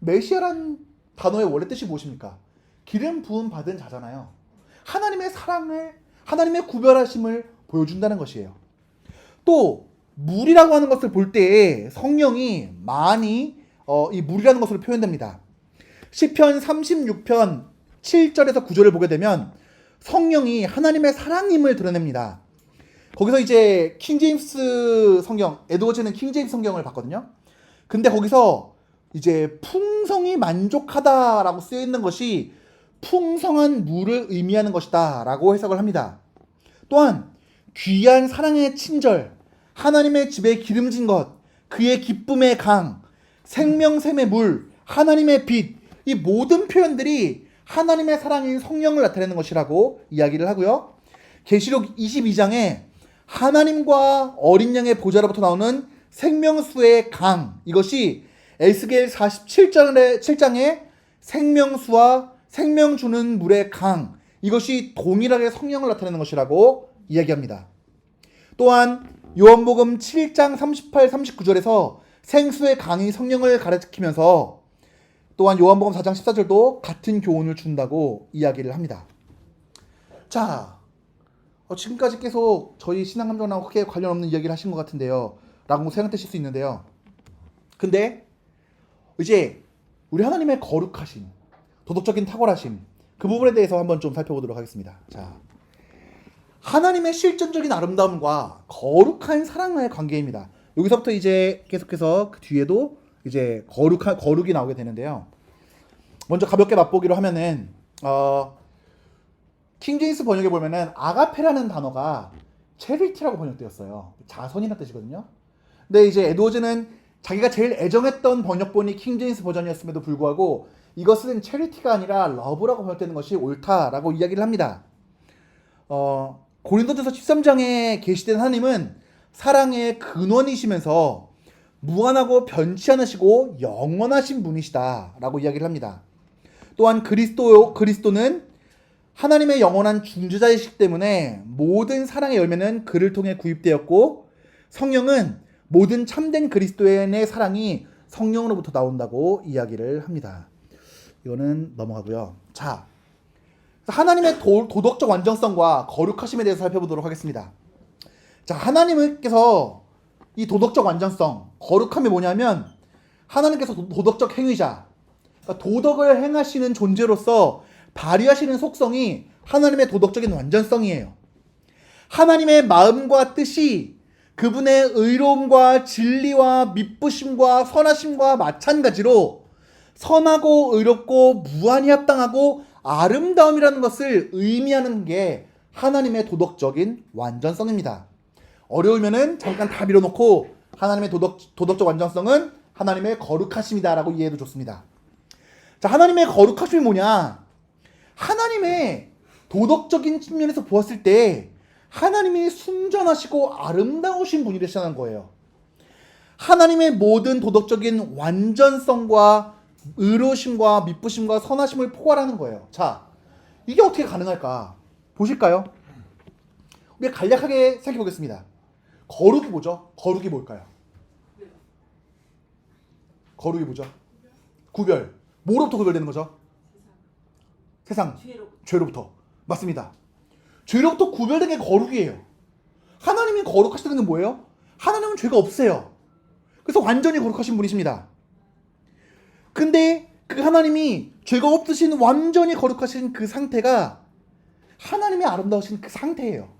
메시아란 단어의 원래 뜻이 무엇입니까? 기름 부음 받은 자잖아요. 하나님의 사랑을, 하나님의 구별하심을 보여준다는 것이에요. 또 물이라고 하는 것을 볼 때 성령이 많이 이 물이라는 것으로 표현됩니다. 시편 36편 7절에서 9절을 보게 되면 성령이 하나님의 사랑임을 드러냅니다. 거기서 이제 킹제임스 성경, 에드워즈는 킹제임스 성경을 봤거든요. 근데 거기서 이제 풍성이 만족하다라고 쓰여 있는 것이 풍성한 물을 의미하는 것이다 라고 해석을 합니다. 또한 귀한 사랑의 친절, 하나님의 집에 기름진 것, 그의 기쁨의 강, 생명샘의 물, 하나님의 빛, 이 모든 표현들이 하나님의 사랑인 성령을 나타내는 것이라고 이야기를 하고요. 계시록 22장에 하나님과 어린 양의 보좌로부터 나오는 생명수의 강, 이것이 에스겔 47장의 생명수와 생명 주는 물의 강, 이것이 동일하게 성령을 나타내는 것이라고 이야기합니다. 또한 요한복음 7장 38, 39절에서 생수의 강이 성령을 가리키면서 또한 요한복음 4장 14절도 같은 교훈을 준다고 이야기를 합니다. 자, 지금까지 계속 저희 신앙감정랑 크게 관련 없는 이야기를 하신 것 같은데요 라고 생각되실 수 있는데요, 근데 이제 우리 하나님의 거룩하심, 도덕적인 탁월하심, 그 부분에 대해서 한번 좀 살펴보도록 하겠습니다. 자, 하나님의 실존적인 아름다움과 거룩한 사랑과의 관계입니다. 여기서부터 이제 계속해서 그 뒤에도 이제 거룩이 나오게 되는데요. 먼저 가볍게 맛보기로 하면은 킹제임스 번역에 보면은 아가페라는 단어가 체리티라고 번역되었어요. 자선이라는 뜻이거든요. 근데 이제 에드워즈는 자기가 제일 애정했던 번역본이 킹제임스 버전이었음에도 불구하고 이것은 체리티가 아니라 러브라고 번역되는 것이 옳다라고 이야기를 합니다. 고린도전서 13장에 계시된 하나님은 사랑의 근원이시면서 무한하고 변치 않으시고 영원하신 분이시다라고 이야기를 합니다. 또한 그리스도는 하나님의 영원한 중재자이시기 때문에 모든 사랑의 열매는 그를 통해 구입되었고, 성령은 모든 참된 그리스도인의 사랑이 성령으로부터 나온다고 이야기를 합니다. 이거는 넘어가고요. 자, 하나님의 도덕적 완전성과 거룩하심에 대해서 살펴보도록 하겠습니다. 자, 하나님께서 이 도덕적 완전성, 거룩함이 뭐냐면 하나님께서 도덕적 행위자, 그러니까 도덕을 행하시는 존재로서 발휘하시는 속성이 하나님의 도덕적인 완전성이에요. 하나님의 마음과 뜻이 그분의 의로움과 진리와 미쁘심과 선하심과 마찬가지로 선하고 의롭고 무한히 합당하고 아름다움이라는 것을 의미하는 게 하나님의 도덕적인 완전성입니다. 어려우면은 잠깐 다 밀어놓고 하나님의 도덕적 완전성은 하나님의 거룩하심이다라고 이해해도 좋습니다. 자, 하나님의 거룩하심이 뭐냐? 하나님의 도덕적인 측면에서 보았을 때 하나님이 순전하시고 아름다우신 분이 되시는 거예요. 하나님의 모든 도덕적인 완전성과 의로심과 미쁘심과 선하심을 포괄하는 거예요. 자, 이게 어떻게 가능할까? 보실까요? 우리가 간략하게 생각해 보겠습니다. 거룩이 뭐죠? 거룩이 뭘까요? 거룩이 뭐죠? 구별. 뭐로부터 구별되는 거죠? 세상. 죄로부터. 맞습니다. 죄로부터 구별된 게 거룩이에요. 하나님이 거룩하시다는 게 뭐예요? 하나님은 죄가 없어요. 그래서 완전히 거룩하신 분이십니다. 근데 그 하나님이 죄가 없으신 완전히 거룩하신 그 상태가 하나님이 아름다우신 그 상태예요.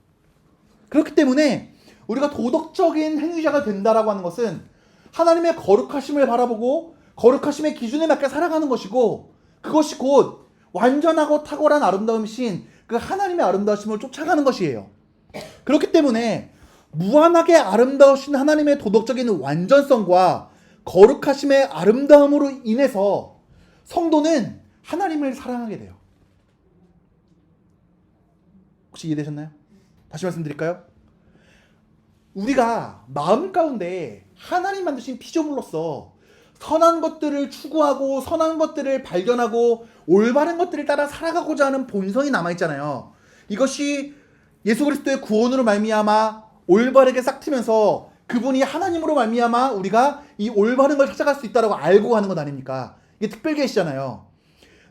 그렇기 때문에 우리가 도덕적인 행위자가 된다라고 하는 것은 하나님의 거룩하심을 바라보고 거룩하심의 기준에 맞게 살아가는 것이고, 그것이 곧 완전하고 탁월한 아름다움이신 그 하나님의 아름다우심을 쫓아가는 것이에요. 그렇기 때문에 무한하게 아름다우신 하나님의 도덕적인 완전성과 거룩하심의 아름다움으로 인해서 성도는 하나님을 사랑하게 돼요. 혹시 이해되셨나요? 다시 말씀드릴까요? 우리가 마음 가운데 하나님 만드신 피조물로서 선한 것들을 추구하고 선한 것들을 발견하고 올바른 것들을 따라 살아가고자 하는 본성이 남아있잖아요. 이것이 예수 그리스도의 구원으로 말미암아 올바르게 싹트면서 그분이 하나님으로 말미암아 우리가 이 올바른 걸 찾아갈 수 있다고 알고 하는 것 아닙니까? 이게 특별 계시잖아요.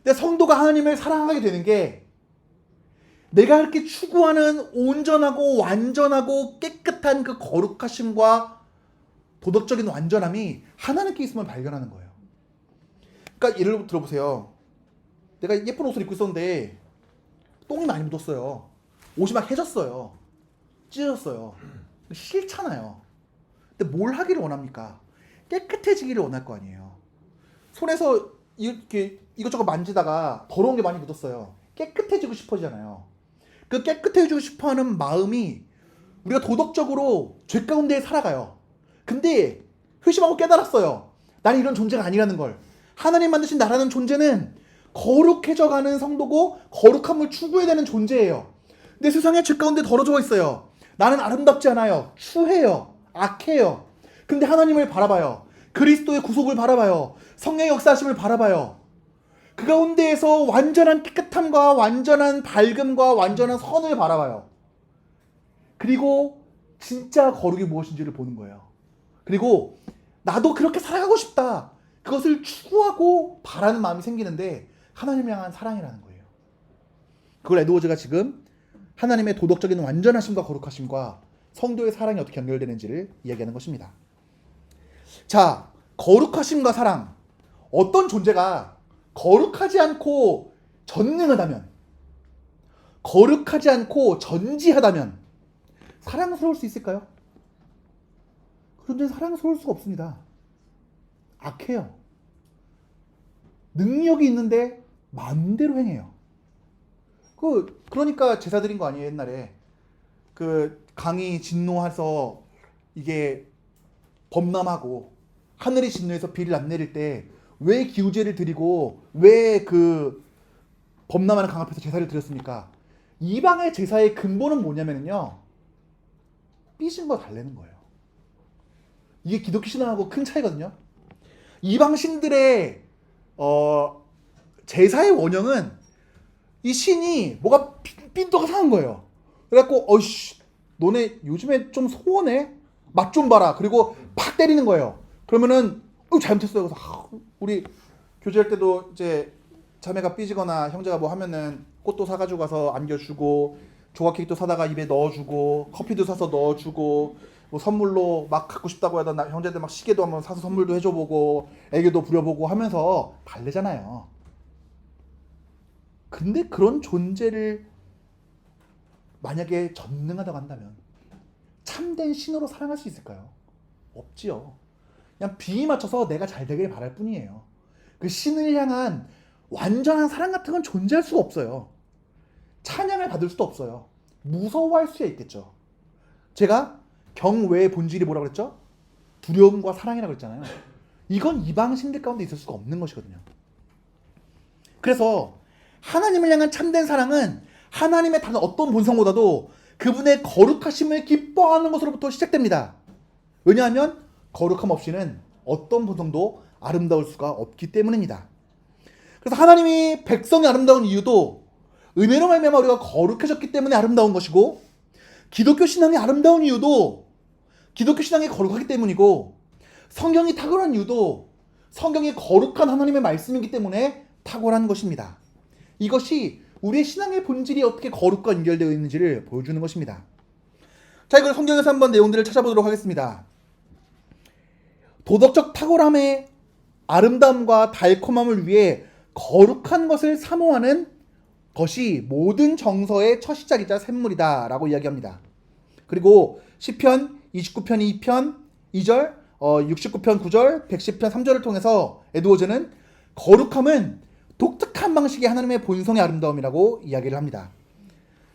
근데 성도가 하나님을 사랑하게 되는 게 내가 이렇게 추구하는 온전하고 완전하고 깨끗한 그 거룩하심과 도덕적인 완전함이 하나님께 있으면 발견하는 거예요. 그러니까 예를 들어보세요. 내가 예쁜 옷을 입고 있었는데 똥이 많이 묻었어요. 옷이 막 해졌어요. 찢어졌어요. 싫잖아요. 근데 뭘 하기를 원합니까? 깨끗해지기를 원할 거 아니에요. 손에서 이렇게 이것저것 만지다가 더러운 게 많이 묻었어요. 깨끗해지고 싶어지잖아요. 그 깨끗해지고 싶어하는 마음이 우리가 도덕적으로 죄 가운데 살아가요. 근데 회심하고 깨달았어요. 나는 이런 존재가 아니라는 걸. 하나님 만드신 나라는 존재는 거룩해져가는 성도고 거룩함을 추구해야 되는 존재예요. 근데 세상에 죄 가운데 더러져 있어요. 나는 아름답지 않아요. 추해요. 악해요. 근데 하나님을 바라봐요. 그리스도의 구속을 바라봐요. 성령의 역사하심을 바라봐요. 그 가운데에서 완전한 깨끗함과 완전한 밝음과 완전한 선을 바라봐요. 그리고 진짜 거룩이 무엇인지를 보는 거예요. 그리고 나도 그렇게 살아가고 싶다. 그것을 추구하고 바라는 마음이 생기는데 하나님을 향한 사랑이라는 거예요. 그걸 에드워즈가 지금 하나님의 도덕적인 완전하심과 거룩하심과 성도의 사랑이 어떻게 연결되는지를 이야기하는 것입니다. 자, 거룩하심과 사랑. 어떤 존재가 거룩하지 않고 전능하다면, 거룩하지 않고 전지하다면 사랑스러울 수 있을까요? 그런데 사랑스러울 수가 없습니다. 악해요. 능력이 있는데 마음대로 행해요. 그러니까 제사 드린 거 아니에요, 옛날에. 그 강이 진노해서 이게 범람하고 하늘이 진노해서 비를 안 내릴 때 왜 기우제를 드리고 왜 그 범람하는 강 앞에서 제사를 드렸습니까? 이방의 제사의 근본은 뭐냐면요, 삐진 거 달래는 거예요. 이게 기독교 신앙하고 큰 차이거든요. 이방 신들의 제사의 원형은 이 신이 뭐가 삔또가 상한 거예요. 그래갖고 어이씨 너네 요즘에 좀 소원해? 맛 좀 봐라. 그리고 팍 때리는 거예요. 그러면은 잘못했어요. 그래서 우리 교제할 때도 이제 자매가 삐지거나 형제가 뭐 하면은 꽃도 사가지고 가서 안겨주고 조각 케이크도 사다가 입에 넣어주고 커피도 사서 넣어주고 뭐 선물로 막 갖고 싶다고 하던 형제들 막 시계도 한번 사서 선물도 해줘보고 애교도 부려보고 하면서 달래잖아요. 근데 그런 존재를 만약에 전능하다고 한다면 참된 신으로 사랑할 수 있을까요? 없지요. 그냥 비위 맞춰서 내가 잘 되길 바랄 뿐이에요. 그 신을 향한 완전한 사랑 같은 건 존재할 수가 없어요. 찬양을 받을 수도 없어요. 무서워할 수야 있겠죠. 제가 경외의 본질이 뭐라고 그랬죠? 두려움과 사랑이라고 했잖아요. 이건 이방 신들 가운데 있을 수가 없는 것이거든요. 그래서 하나님을 향한 참된 사랑은 하나님의 다른 어떤 본성보다도 그분의 거룩하심을 기뻐하는 것으로부터 시작됩니다. 왜냐하면 거룩함 없이는 어떤 본성도 아름다울 수가 없기 때문입니다. 그래서 하나님이 백성이 아름다운 이유도 은혜로 말미암아 우리가 거룩해졌기 때문에 아름다운 것이고, 기독교 신앙이 아름다운 이유도 기독교 신앙이 거룩하기 때문이고, 성경이 탁월한 이유도 성경이 거룩한 하나님의 말씀이기 때문에 탁월한 것입니다. 이것이 우리의 신앙의 본질이 어떻게 거룩과 연결되어 있는지를 보여주는 것입니다. 자, 이걸 성경에서 한번 내용들을 찾아보도록 하겠습니다. 도덕적 탁월함의 아름다움과 달콤함을 위해 거룩한 것을 사모하는 것이 모든 정서의 첫 시작이자 샘물이다 라고 이야기합니다. 그리고 시편 29편 2편 2절, 69편 9절, 110편 3절을 통해서 에드워즈는 거룩함은 독특한 방식의 하나님의 본성의 아름다움이라고 이야기를 합니다.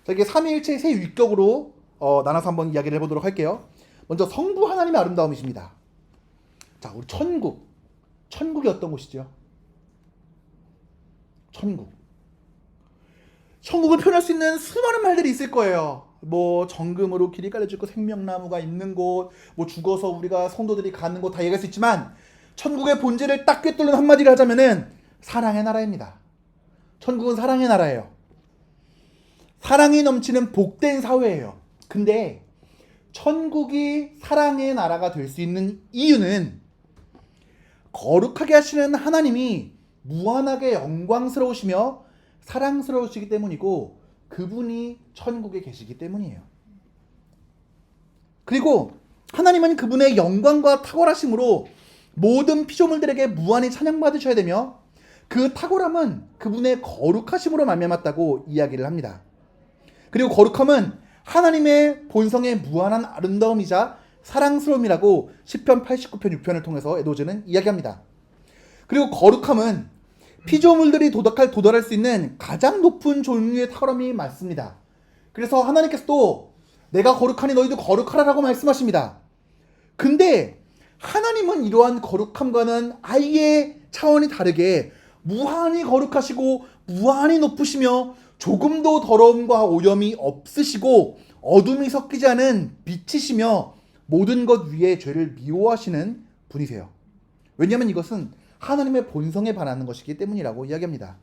자, 이게 삼위일체의 세 위격으로 나눠서 한번 이야기를 해보도록 할게요. 먼저 성부 하나님의 아름다움이십니다. 자, 우리 천국이 어떤 곳이죠? 천국을 표현할 수 있는 수많은 말들이 있을 거예요. 뭐 정금으로 길이 깔려져 있고 생명나무가 있는 곳, 뭐 죽어서 우리가 성도들이 가는 곳 다 얘기할 수 있지만, 천국의 본질을 딱 꿰뚫는 한마디를 하자면은 사랑의 나라입니다. 천국은 사랑의 나라예요. 사랑이 넘치는 복된 사회예요. 근데 천국이 사랑의 나라가 될 수 있는 이유는 거룩하게 하시는 하나님이 무한하게 영광스러우시며 사랑스러우시기 때문이고, 그분이 천국에 계시기 때문이에요. 그리고 하나님은 그분의 영광과 탁월하심으로 모든 피조물들에게 무한히 찬양받으셔야 되며, 그 탁월함은 그분의 거룩하심으로 말미암았다고 이야기를 합니다. 그리고 거룩함은 하나님의 본성의 무한한 아름다움이자 사랑스러움이라고 시편 89편 6편을 통해서 에드워즈는 이야기합니다. 그리고 거룩함은 피조물들이 도달할 수 있는 가장 높은 종류의 탁월함이 맞습니다. 그래서 하나님께서도 내가 거룩하니 너희도 거룩하라라고 말씀하십니다. 근데 하나님은 이러한 거룩함과는 아예 차원이 다르게 무한히 거룩하시고 무한히 높으시며 조금도 더러움과 오염이 없으시고 어둠이 섞이지 않은 빛이시며 모든 것 위에 죄를 미워하시는 분이세요. 왜냐하면 이것은 하나님의 본성에 반하는 것이기 때문이라고 이야기합니다.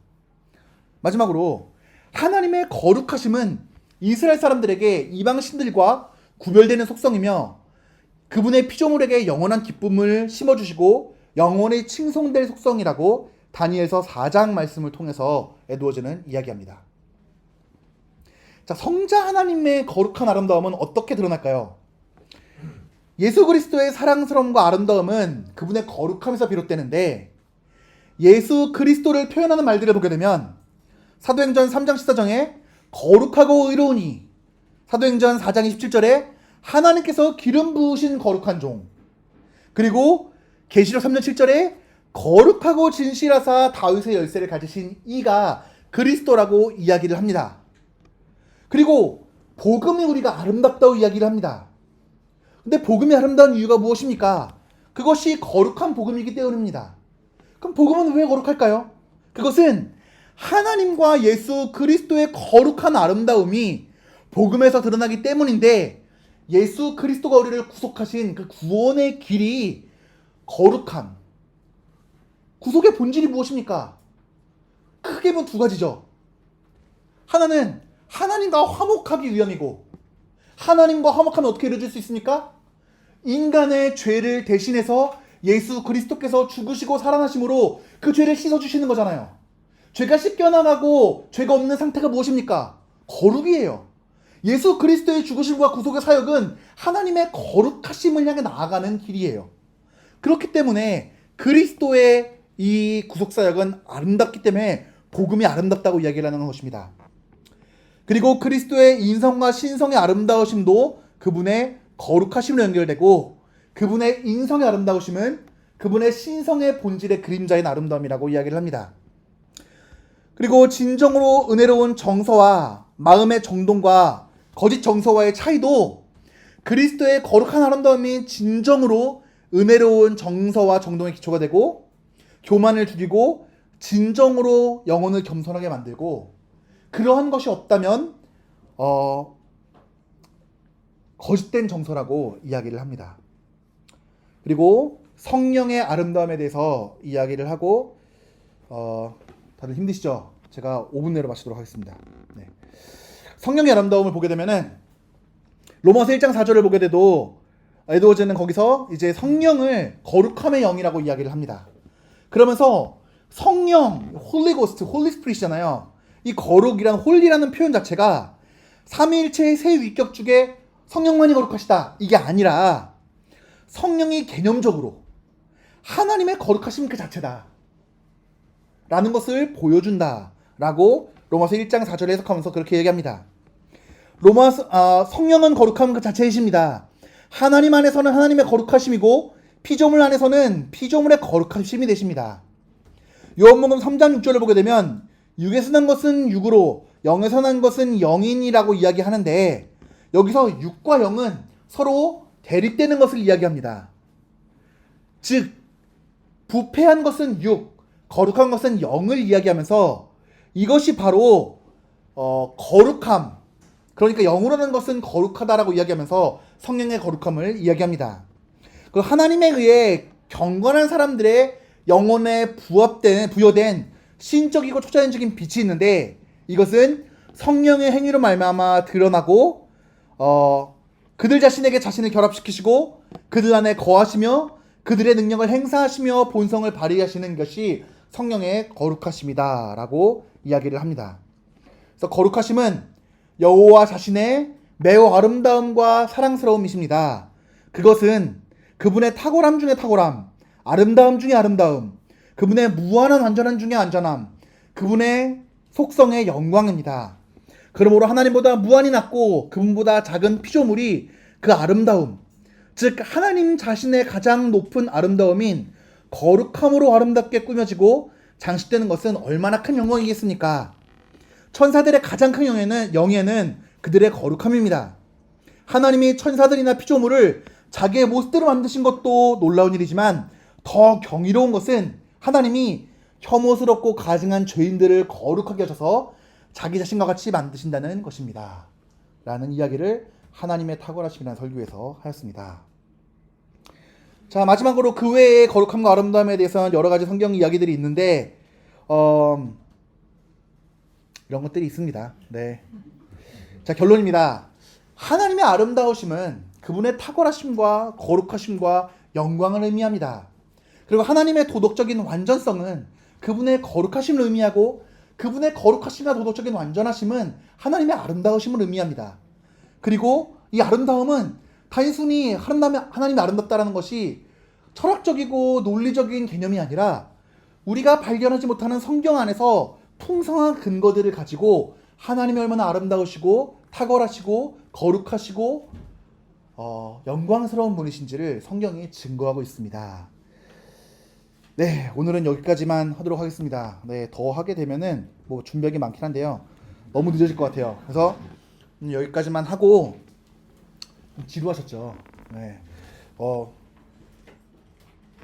마지막으로 하나님의 거룩하심은 이스라엘 사람들에게 이방 신들과 구별되는 속성이며, 그분의 피조물에게 영원한 기쁨을 심어주시고 영원히 칭송될 속성이라고 다니엘서 4장 말씀을 통해서 에드워즈는 이야기합니다. 자, 성자 하나님의 거룩한 아름다움은 어떻게 드러날까요? 예수 그리스도의 사랑스러움과 아름다움은 그분의 거룩함에서 비롯되는데, 예수 그리스도를 표현하는 말들을 보게 되면 사도행전 3장 14정에 거룩하고 의로우니, 사도행전 4장 27절에 하나님께서 기름 부으신 거룩한 종, 그리고 계시록 3장 7절에 거룩하고 진실하사 다윗의 열쇠를 가지신 이가 그리스도라고 이야기를 합니다. 그리고 복음이 우리가 아름답다고 이야기를 합니다. 근데 복음이 아름다운 이유가 무엇입니까? 그것이 거룩한 복음이기 때문입니다. 그럼 복음은 왜 거룩할까요? 그것은 하나님과 예수 그리스도의 거룩한 아름다움이 복음에서 드러나기 때문인데, 예수 그리스도가 우리를 구속하신 그 구원의 길이 거룩함. 구속의 본질이 무엇입니까? 크게 보면 두 가지죠. 하나는 하나님과 화목하기 위함이고, 하나님과 화목하면 어떻게 이루어질 수 있습니까? 인간의 죄를 대신해서 예수 그리스도께서 죽으시고 살아나심으로 그 죄를 씻어주시는 거잖아요. 죄가 씻겨나가고 죄가 없는 상태가 무엇입니까? 거룩이에요. 예수 그리스도의 죽으심과 구속의 사역은 하나님의 거룩하심을 향해 나아가는 길이에요. 그렇기 때문에 그리스도의 이 구속사역은 아름답기 때문에 복음이 아름답다고 이야기를 하는 것입니다. 그리고 그리스도의 인성과 신성의 아름다우심도 그분의 거룩하심으로 연결되고, 그분의 인성의 아름다우심은 그분의 신성의 본질의 그림자인 아름다움이라고 이야기를 합니다. 그리고 진정으로 은혜로운 정서와 마음의 정돈과 거짓 정서와의 차이도 그리스도의 거룩한 아름다움이 진정으로 은혜로운 정서와 정돈의 기초가 되고, 교만을 죽이고 진정으로 영혼을 겸손하게 만들고, 그러한 것이 없다면 거짓된 정서라고 이야기를 합니다. 그리고 성령의 아름다움에 대해서 이야기를 하고, 다들 힘드시죠? 제가 5분 내로 마치도록 하겠습니다. 네. 성령의 아름다움을 보게 되면은 로마서 1장 4절을 보게 돼도 에드워즈는 거기서 이제 성령을 거룩함의 영이라고 이야기를 합니다. 그러면서 성령, 홀리고스트, 홀리스피릿이잖아요. 이 거룩이란 홀리라는 표현 자체가 삼위일체의 세 위격 중에 성령만이 거룩하시다 이게 아니라 성령이 개념적으로 하나님의 거룩하심 그 자체다 라는 것을 보여준다 라고 로마서 1장 4절에 해석하면서 그렇게 얘기합니다. 성령은 거룩함 그 자체이십니다. 하나님 안에서는 하나님의 거룩하심이고 피조물 안에서는 피조물의 거룩하심이 되십니다. 요한복음 3장 6절을 보게 되면 육에서 난 것은 육으로 영에서 난 것은 영인이라고 이야기하는데, 여기서 육과 영은 서로 대립되는 것을 이야기합니다. 즉 부패한 것은 육, 거룩한 것은 영을 이야기하면서 이것이 바로 거룩함, 그러니까 영으로는 것은 거룩하다라고 이야기하면서 성령의 거룩함을 이야기합니다. 그 하나님에 의해 경건한 사람들의 영혼에 부여된 신적이고 초자연적인 빛이 있는데, 이것은 성령의 행위로 말미암아 드러나고 그들 자신에게 자신을 결합시키시고 그들 안에 거하시며 그들의 능력을 행사하시며 본성을 발휘하시는 것이 성령의 거룩하심이다 라고 이야기를 합니다. 그래서 거룩하심은 여호와 자신의 매우 아름다움과 사랑스러움이십니다. 그것은 그분의 탁월함 중에 탁월함, 아름다움 중에 아름다움, 그분의 무한한 완전함 중에 완전함, 그분의 속성의 영광입니다. 그러므로 하나님보다 무한히 낮고 그분보다 작은 피조물이 그 아름다움, 즉 하나님 자신의 가장 높은 아름다움인 거룩함으로 아름답게 꾸며지고 장식되는 것은 얼마나 큰 영광이겠습니까? 천사들의 가장 큰 영예는 그들의 거룩함입니다. 하나님이 천사들이나 피조물을 자기의 모습대로 만드신 것도 놀라운 일이지만 더 경이로운 것은 하나님이 혐오스럽고 가증한 죄인들을 거룩하게 하셔서 자기 자신과 같이 만드신다는 것입니다. 라는 이야기를 하나님의 탁월하심이라는 설교에서 하였습니다. 자, 마지막으로 그 외의 거룩함과 아름다움에 대해서는 여러 가지 성경 이야기들이 있는데 이런 것들이 있습니다. 네. 자, 결론입니다. 하나님의 아름다우심은 그분의 탁월하심과 거룩하심과 영광을 의미합니다. 그리고 하나님의 도덕적인 완전성은 그분의 거룩하심을 의미하고, 그분의 거룩하심과 도덕적인 완전하심은 하나님의 아름다우심을 의미합니다. 그리고 이 아름다움은 단순히 하나님이 아름답다라는 것이 철학적이고 논리적인 개념이 아니라 우리가 발견하지 못하는 성경 안에서 풍성한 근거들을 가지고 하나님이 얼마나 아름다우시고 탁월하시고 거룩하시고 영광스러운 분이신지를 성경이 증거하고 있습니다. 네, 오늘은 여기까지만 하도록 하겠습니다. 네, 더 하게 되면은 뭐 준비하기 많긴 한데요. 너무 늦어질 것 같아요. 그래서 여기까지만 하고, 지루하셨죠? 네.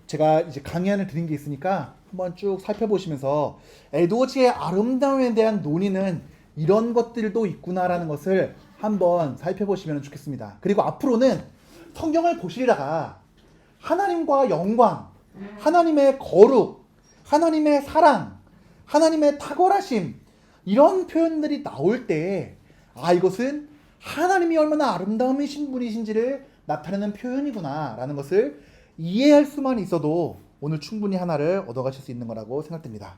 제가 이제 강의안을 드린 게 있으니까 한번 쭉 살펴보시면서 에드워즈의 아름다움에 대한 논의는 이런 것들도 있구나라는 것을 한번 살펴보시면 좋겠습니다. 그리고 앞으로는 성경을 보시다가 하나님과 영광, 하나님의 거룩, 하나님의 사랑, 하나님의 탁월하심, 이런 표현들이 나올 때 이것은 하나님이 얼마나 아름다우신 분이신지를 나타내는 표현이구나 라는 것을 이해할 수만 있어도 오늘 충분히 하나를 얻어가실 수 있는 거라고 생각됩니다.